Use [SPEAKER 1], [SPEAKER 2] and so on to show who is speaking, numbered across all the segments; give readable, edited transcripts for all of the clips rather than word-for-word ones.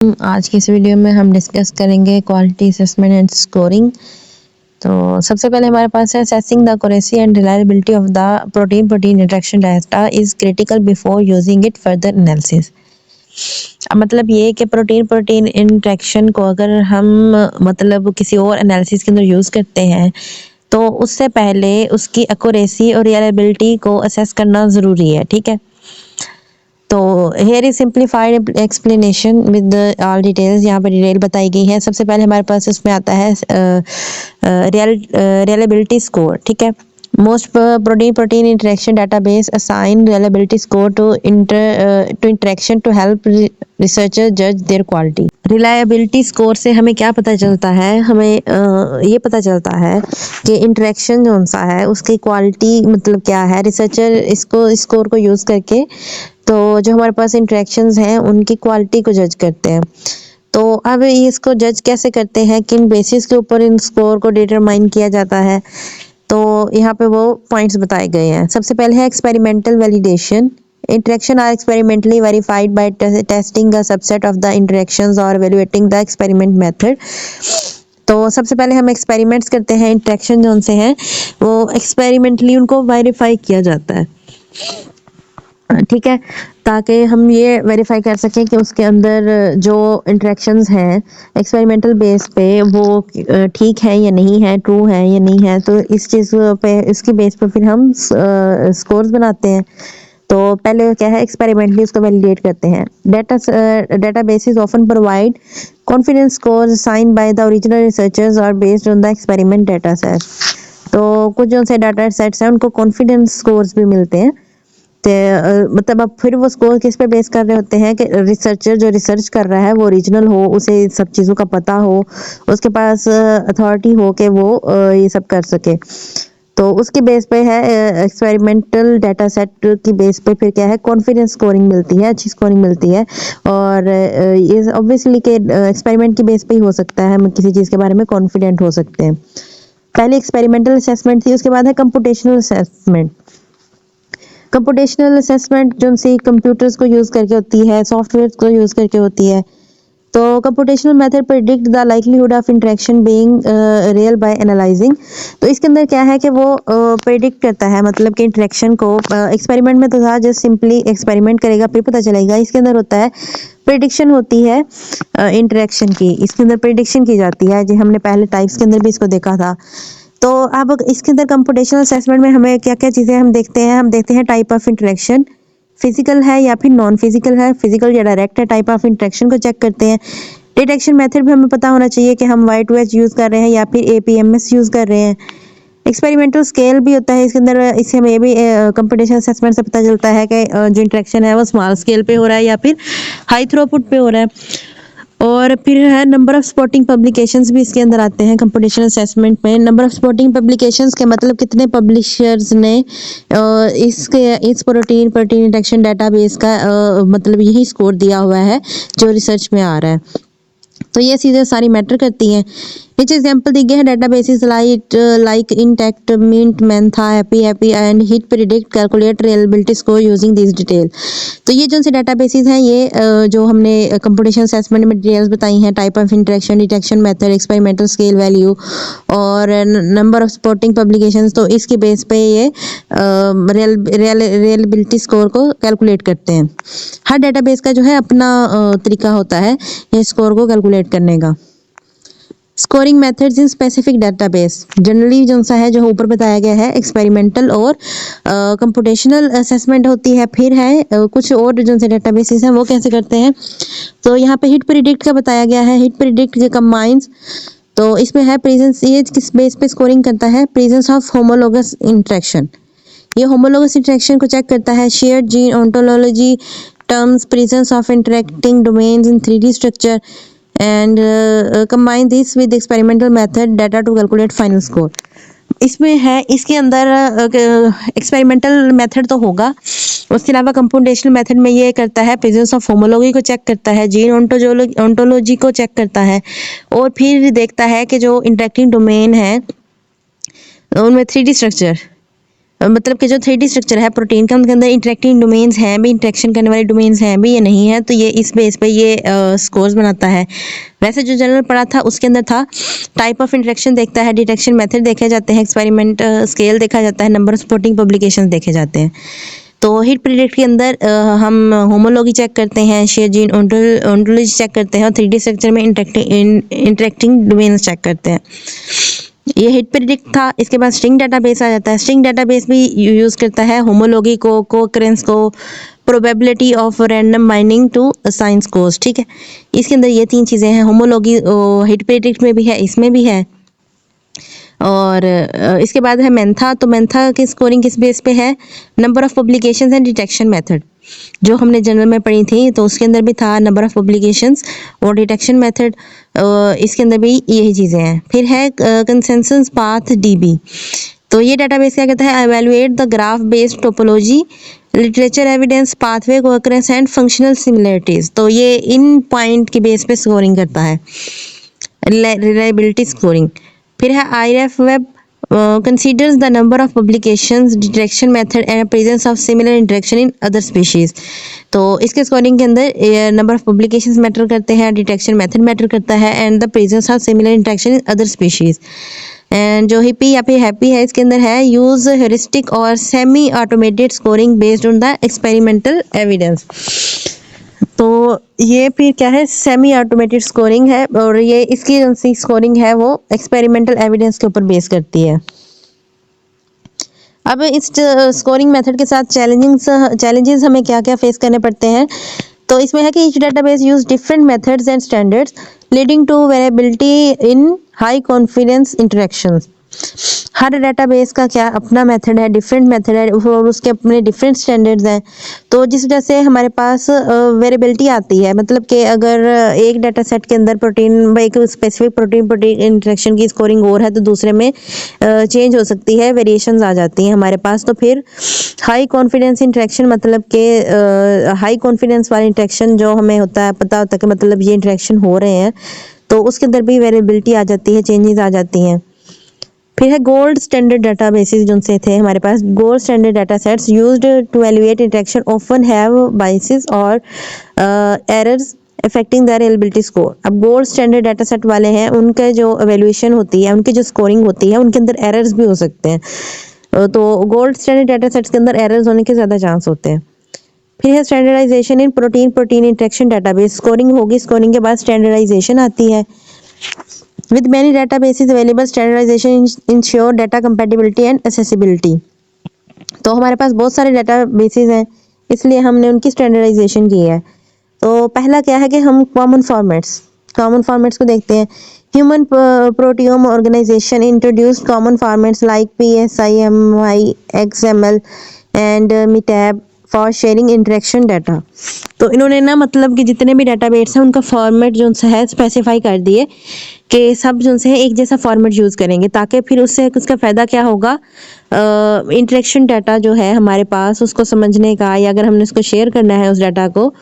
[SPEAKER 1] आज की इस वीडियो में हम डिस्कस करेंगे क्वालिटी असेसमेंट एंड स्कोरिंग। तो सबसे पहले हमारे पास है assessing the accuracy and reliability of the protein interaction data is critical before using it further analysis. मतलब ये कि प्रोटीन इंटरेक्शन को अगर हम मतलब किसी और एनालिसिस के अंदर यूज़ करते हैं तो उससे पहले उसकी एक्यूरेसी और रिलायबिलिटी को असेस करना ज़रूरी है। ठीक है, तो here is simplified explanation with all details. यहाँ पर डिटेल बताई गई है। सबसे पहले हमारे पास इसमें आता है रिलायबिलिटी स्कोर। ठीक है, most protein interaction database assign reliability score to interaction to help researcher जज देयर क्वालिटी। रिलायबिलिटी स्कोर से हमें क्या पता चलता है? हमें ये पता चलता है कि इंटरेक्शन जो सा है उसकी क्वालिटी मतलब क्या है। रिसर्चर इसको स्कोर को यूज़ करके तो जो हमारे पास इंटरेक्शंस हैं उनकी क्वालिटी को जज करते हैं। तो अब इसको जज कैसे करते हैं, किन बेसिस के ऊपर इन स्कोर को डिटरमाइन किया जाता है, तो यहाँ पे वो पॉइंट्स बताए गए हैं। सबसे पहले है experimental validation. Interaction are experimentally verified by testing a subset of the interactions और एवेलुएटिंग द एक्सपेरिमेंट मेथड। तो सबसे पहले हम एक्सपेरिमेंट्स करते हैं। इंटरेक्शन जो उनसे हैं वो एक्सपेरिमेंटली उनको वेरीफाई किया जाता है। ठीक है, ताकि हम ये वेरीफाई कर सकें कि उसके अंदर जो इंटरेक्शंस हैं एक्सपेरिमेंटल बेस पे वो ठीक है या नहीं है, ट्रू है या नहीं है। तो इस चीज़ पे इसकी बेस पे फिर हम स्कोर्स बनाते हैं। तो पहले क्या है, एक्सपेरिमेंटली उसको वैलिडेट करते हैं। Databases often provide confidence scores assigned by the original researchers और based on the experiment data set. तो कुछ जो से डाटा सेट्स हैं उनको कॉन्फिडेंस स्कोर्स भी मिलते हैं। मतलब अब फिर वो स्कोर किस पे बेस कर रहे होते हैं कि रिसर्चर जो रिसर्च कर रहा है वो ओरिजिनल हो, उसे सब चीज़ों का पता हो, उसके पास अथॉरिटी हो कि वो ये सब कर सके। तो उसकी बेस पे है एक्सपेरिमेंटल डाटा सेट की बेस पे फिर क्या है, कॉन्फिडेंस स्कोरिंग मिलती है, अच्छी स्कोरिंग मिलती है। और ये ऑब्वियसली के एक्सपेरिमेंट की बेस पे ही हो सकता है, हम किसी चीज़ के बारे में कॉन्फिडेंट हो सकते हैं। पहले एक्सपेरिमेंटल असेसमेंट थी, उसके बाद है कंप्यूटेशनल असेसमेंट। कंप्यूटेशनल असेसमेंट जो सी कंप्यूटर्स को यूज़ करके होती है, सॉफ्टवेयर को यूज़ करके होती है। तो computational method predict the likelihood of interaction being real bye analysing. तो इसके अंदर क्या है कि वो प्रेडिक्ट करता है, मतलब कि इंटरेक्शन को एक्सपेरिमेंट में तो था जस्ट सिंपली एक्सपेरिमेंट करेगा फिर पता चलेगा। इसके अंदर होता है प्रेडिक्शन होती है इंटरेक्शन की, इसके अंदर प्रेडिक्शन की जाती है। जो हमने पहले टाइप्स के अंदर भी इसको देखा था। तो अब इसके अंदर कंप्यूटेशनल असेसमेंट में हमें क्या क्या चीज़ें हम देखते हैं टाइप ऑफ इंटरेक्शन, फिजिकल है या फिर नॉन फिजिकल है, फिजिकल या डायरेक्ट है, टाइप ऑफ इंटरेक्शन को चेक करते हैं। डिटेक्शन मेथड भी हमें पता होना चाहिए कि हम Y2H यूज़ कर रहे हैं या फिर APMS यूज़ कर रहे हैं। एक्सपेरिमेंटल स्केल भी होता है इसके अंदर, इससे हमें भी कंप्यूटेशनल असेसमेंट से पता चलता है कि जो इंटरेक्शन है वो स्मॉल स्केल पे हो रहा है या फिर हाई थ्रूपुट पे हो रहा है। और फिर है नंबर ऑफ स्पोर्टिंग पब्लिकेशंस भी इसके अंदर आते हैं कंप्यूटेशनल असेसमेंट में। नंबर ऑफ स्पोर्टिंग पब्लिकेशंस के मतलब कितने पब्लिशर्स ने इस प्रोटीन इंटरेक्शन डाटाबेस का मतलब यही स्कोर दिया हुआ है जो रिसर्च में आ रहा है। तो ये चीज़ें सारी मैटर करती हैं। नीचे एग्जांपल दी गए हैं, databases like IntAct, MINT, Mentha, happy and hit predict calculate reliability score using this detail. तो ये जो से डाटाबेसेस हैं ये जो हमने कंप्यूटेशन असेसमेंट में डिटेल्स बताई हैं, type of interaction, detection method, experimental scale value और नंबर ऑफ सपोर्टिंग पब्लिकेशंस, तो इसके बेस पे ये रिलायबिलिटी स्कोर को कैलकुलेट करते हैं। हर डाटाबेस का जो है अपना तरीका होता है ये स्कोर को कैलकुलेट करने का। Scoring methods in specific database, generally जो सा है जो ऊपर बताया गया है एक्सपेरिमेंटल और कंप्यूटेशनल असेसमेंट होती है। फिर है कुछ और जो से डाटाबेसेस हैं वो कैसे करते हैं। तो यहाँ पे हिट प्रिडिक्ट का बताया गया है। हिट प्रिडिक्ट कंबाइंस, तो इसमें है प्रेजेंस, ये किस बेस पे स्कोरिंग करता है, प्रेजेंस ऑफ होमोलोगस इंटरेक्शन। ये होमोलोगस इंटरेक्शन को चेक करता है। Shared gene ontology terms, presence of interacting domains in 3D structure and combine this with experimental method data to calculate final score। इसमें है, इसके अंदर एक्सपेरिमेंटल मेथड तो होगा, उसके अलावा कंप्यूटेशनल मेथड में ये करता है प्रेजेंस ऑफ होमोलॉजी को चेक करता है, जीन ओंटोलॉजी को चेक करता है और फिर देखता है कि जो इंटरेक्टिंग डोमेन है उनमें 3D स्ट्रक्चर मतलब कि जो 3D स्ट्रक्चर है प्रोटीन का, उनके अंदर इंटरेक्टिंग डोमेन्स हैं भी, इंटरेक्शन करने वाले डोमेन्स हैं भी या नहीं है, तो ये इस बेस पे ये स्कोर्स बनाता है। वैसे जो जनरल पढ़ा था उसके अंदर था टाइप ऑफ इंटरेक्शन देखता है, डिटेक्शन मेथड देखे जाते हैं, एक्सपेरिमेंट स्केल देखा जाता है, नंबर ऑफ स्पोर्टिंग पब्लिकेशंस देखे जाते हैं। तो हिट प्रेडिक्ट के अंदर हम होमोलॉजी चेक करते हैं, शेयर जीन ओंटोलॉजी चेक करते हैं, और 3D स्ट्रक्चर में इंटरेक्टिंग डोमेन्स चेक करते हैं। ये हिट प्रेडिक्ट था। इसके बाद स्ट्रिंग डाटाबेस आ जाता है। स्ट्रिंग डाटाबेस भी यूज़ करता है होमोलॉगी को, कोकरेंस को, probability of random binding to assign scores. ठीक है, इसके अंदर ये 3 चीज़ें हैं। होमोलॉगी हिट प्रेडिक्ट में भी है, इसमें भी है। और इसके बाद है मेंथा। तो मेंथा की स्कोरिंग किस बेस पे है? Number of publications and detection method, जो हमने जनरल में पढ़ी थी, तो उसके अंदर भी था नंबर ऑफ पब्लिकेशंस और डिटेक्शन मेथड। इसके अंदर भी यही चीज़ें हैं। फिर है कंसेंसस पाथ डीबी। तो ये डाटाबेस क्या कहता है? Evaluate the graph based topology, literature evidence, pathway coherence and functional similarities. तो ये इन पॉइंट के बेस पे स्कोरिंग करता है, रिलायबिलिटी स्कोरिंग। फिर है iRefWeb, considers the number of publications, detection method and presence of similar interaction in other species। तो इसके स्कोरिंग के अंदर नंबर ऑफ पब्लिकेशंस मैटर करते हैं, डिटेक्शन मेथड मैटर करता है, and the presence of similar interaction in other species. And जो hippie या फिर हैप्पी है, इसके अंदर है यूज हेरिस्टिक और semi automated scoring based on the experimental evidence. तो ये फिर क्या है? सेमी ऑटोमेटेड स्कोरिंग है, और ये इसकी जो सी स्कोरिंग है वो एक्सपेरिमेंटल एविडेंस के ऊपर बेस करती है। अब इस स्कोरिंग मेथड के साथ चैलेंजेस हमें क्या क्या फेस करने पड़ते हैं? तो इसमें है कि each database use different methods and standards leading to variability in high confidence interactions. हर डेटाबेस का क्या अपना मेथड है, डिफरेंट मेथड है, और उसके अपने डिफरेंट स्टैंडर्ड्स हैं। तो जिस वजह से हमारे पास वेरिएबिलिटी आती है, मतलब कि अगर एक डाटा सेट के अंदर प्रोटीन, एक स्पेसिफिक प्रोटीन इंटरेक्शन की स्कोरिंग और है, तो दूसरे में चेंज हो सकती है, वेरिएशंस आ जाती हैं हमारे पास। तो फिर हाई कॉन्फिडेंस इंटरेक्शन, मतलब कि हाई कॉन्फिडेंस वाली इंटरेक्शन जो हमें होता है, पता होता है कि मतलब ये इंटरेक्शन हो रहे हैं, तो उसके अंदर भी वेरिएबिलिटी आ जाती है, चेंजेस आ जाती हैं। फिर है गोल्ड स्टैंडर्ड डाटाबेसेस जिनसे थे हमारे पास। Gold standard data sets used to evaluate interaction often have biases और errors affecting the reliability score. अब गोल्ड स्टैंडर्ड डाटा सेट वाले हैं, उनका जो एवेल्युएशन होती है, उनकी जो स्कोरिंग होती है, उनके अंदर एरर्स भी हो सकते हैं। तो गोल्ड स्टैंडर्ड डाटा सेट्स के अंदर एरर्स होने के ज़्यादा चांस होते हैं। फिर है standardisation in protein interaction database. Scoring होगी, स्कोरिंग के बाद स्टैंडर्डाइजेशन आती है। With many databases available, standardization ensure data compatibility and accessibility। तो हमारे पास बहुत सारे डेटाबेसेस हैं, इसलिए हमने उनकी स्टैंडर्डाइजेशन की है। तो पहला क्या है कि हम कॉमन फॉर्मेट्स को देखते हैं। Human proteome organization introduced common formats like PSI-MI, XML and MITAB for sharing interaction data. तो इन्होंने ना, मतलब कि जितने भी डाटाबेस हैं उनका फॉर्मेट जो है स्पेसिफाई कर दिए कि सब जो है एक जैसा फॉर्मेट यूज़ करेंगे, ताकि फिर उससे उसका फ़ायदा क्या होगा, इंटरेक्शन डाटा जो है हमारे पास उसको समझने का, या अगर हमने उसको शेयर करना है उस डाटा को,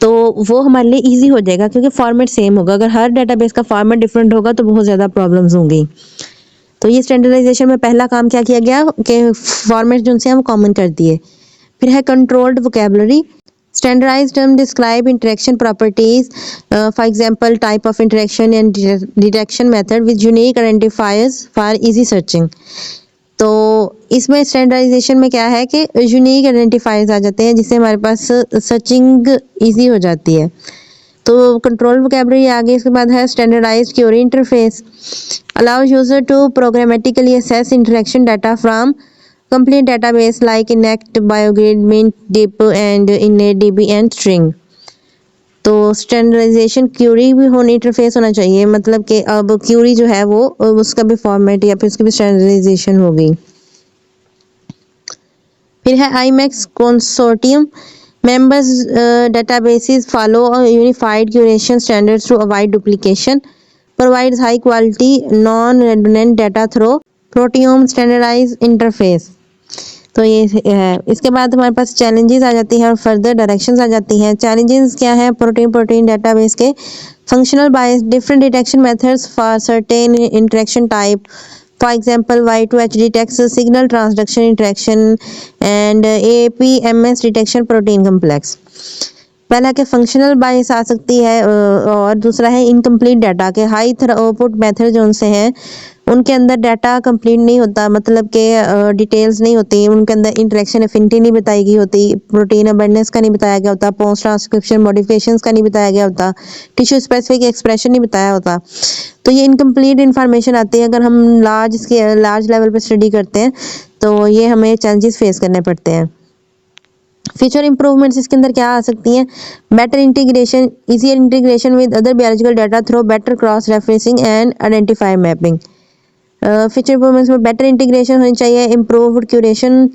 [SPEAKER 1] तो वो हमारे लिए इजी हो जाएगा, क्योंकि फॉर्मेट सेम होगा। अगर हर डाटाबेस का फॉर्मेट डिफरेंट होगा तो बहुत ज़्यादा प्रॉब्लम्स होंगी। तो ये स्टैंडर्डाइजेशन में पहला काम क्या किया गया कि फॉर्मेट जो से हम कॉमन कर दिए। फिर है controlled vocabulary. Standardized term describe interaction properties, for example, type of interaction and detection method with unique identifiers for easy searching। तो इसमें स्टैंडर्डाइजेशन में क्या है कि यूनिक आइडेंटिफायर्स आ जाते हैं, जिससे हमारे पास सर्चिंग इजी हो जाती है। तो कंट्रोल वोकैबुलरी आगे। इसके बाद है standardised query interface, allows user to programmatically assess interaction data from complete database like Inect, BioGrid, Mint, Dip and InnatDB and String। तो स्टैंडर्डाइजेशन क्यूरी भी होनी, इंटरफेस होना चाहिए, मतलब कि अब क्यूरी जो है वो उसका भी फॉर्मेट या फिर उसकी भी स्टैंडर्डाइजेशन होगी। फिर है IMAX consortium members databases follow a unified curation standards to avoid duplication, provides high quality non-redundant data through Proteome standardized interface। तो ये है। इसके बाद हमारे पास चैलेंजेस आ जाती हैं और फर्दर डायरेक्शंस आ जाती हैं। चैलेंजेस क्या है? प्रोटीन डाटाबेस के functional bias, different detection methods for certain interaction type, For example, Y2HD detects signal transduction interaction and APMS detection protein complex. पहला के फंक्शनल बायस आ सकती है और दूसरा है इनकम्प्लीट डाटा के हाई थ्रूपुट मेथड जो उनसे हैं उनके अंदर डाटा कंप्लीट नहीं होता, मतलब के डिटेल्स नहीं होती, उनके अंदर इंटरेक्शन एफिनिटी नहीं बताई गई होती, प्रोटीन अबंडेंस का नहीं बताया गया होता, पोस्ट ट्रांसक्रिप्शन मॉडिफिकेशंस का नहीं बताया गया होता, टिश्यू स्पेसिफिक एक्सप्रेशन नहीं बताया होता। तो ये इनकम्प्लीट इन्फॉर्मेशन आती है अगर हम लार्ज लेवल पे स्टडी करते हैं, तो ये हमें चैलेंजेस फेस करने पड़ते हैं। फ्यूचर इंप्रूवमेंट्स इसके अंदर क्या आ सकती हैं? Better integration, easier integration with other biological data through better cross referencing and identify mapping. Future improvements में बेटर इंटीग्रेशन होनी चाहिए, improved curation,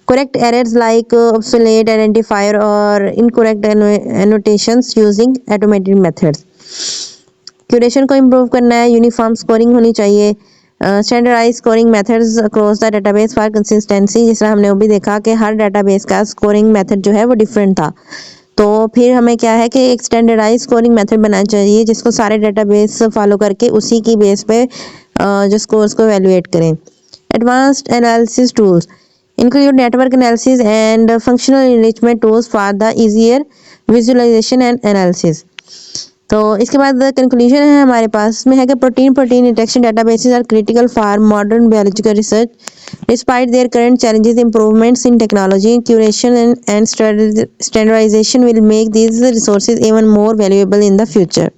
[SPEAKER 1] correct errors like obsolete identifier और incorrect annotations using automated methods. Curation को improve करना है, uniform scoring होनी चाहिए, standardise scoring methods across the database for consistency. जिस तरह हमने वो भी देखा कि हर डाटाबेस का स्कोरिंग मेथड जो है वो डिफरेंट था, तो फिर हमें क्या है कि एक स्टैंडर्डाइज स्कोरिंग मेथड बनाना चाहिए जिसको सारे डाटाबेस फॉलो करके उसी की बेस पे जो स्कोर्स को एवेलुएट करें। Advanced analysis tools include network analysis and functional enrichment tools for the easier visualisation and analysis. तो इसके बाद कंक्लूजन है हमारे पास में है कि protein interaction databases are critical for modern biological research despite their current challenges improvements in technology curation and standardisation will make these resources even more valuable in the future.